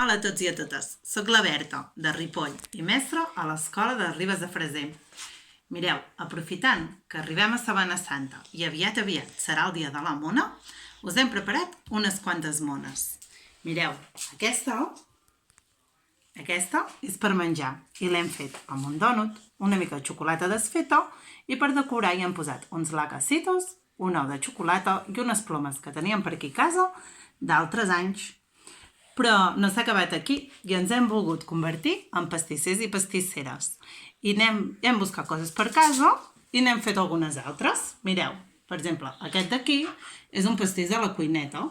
Hola a tots i a totes, soc la Berta, de Ripoll, i mestra a l'Escola de Ribes de Freser. Mireu, aprofitant que arribem a Setmana Santa i aviat serà el dia de la mona, us hem preparat unes quantes mones. Mireu, aquesta és per menjar i l'hem fet amb un dònut, una mica de xocolata desfeta i per decorar hi hem posat uns lacacitos, un ou de xocolata i unes plomes que teníem per aquí a casa d'altres anys. Però no s'ha acabat aquí i ens hem volgut convertir en pastissers i pastisseres. I hem buscat coses per casa i n'hem fet algunes altres. Mireu, per exemple, aquest d'aquí és un pastís de la cuineta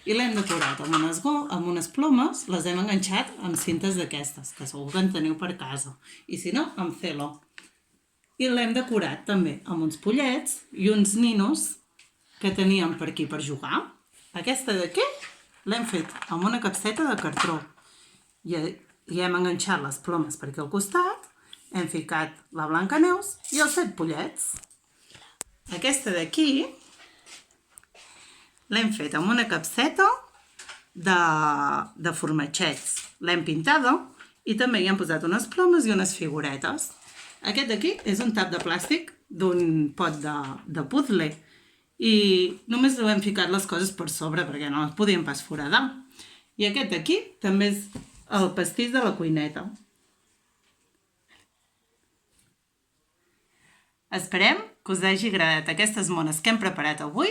i l'hem decorat amb unes plomes, les hem enganxat amb cintes d'aquestes, que segur que en teniu per casa, i si no, amb celo. I l'hem decorat també amb uns pollets i uns ninos que teníem per aquí per jugar. Aquesta d'aquí l'hem fet amb una capseta de cartró i hem enganxat les plomes per aquí al costat, hem ficat la Blancaneus i els 7 pollets. Aquesta d'aquí l'hem fet amb una capseta de formatgets. L'hem pintada i també hi hem posat unes plomes i unes figuretes. Aquest d'aquí és un tap de plàstic d'un pot de puzzle i només ho hem ficat les coses per sobre perquè no les podíem pas foradar. I aquest d'aquí també és el pastís de la cuineta. Esperem que us hagi agradat aquestes mones que hem preparat avui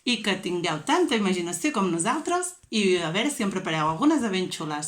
i que tingueu tanta imaginació com nosaltres i a veure si en prepareu algunes de ben xules.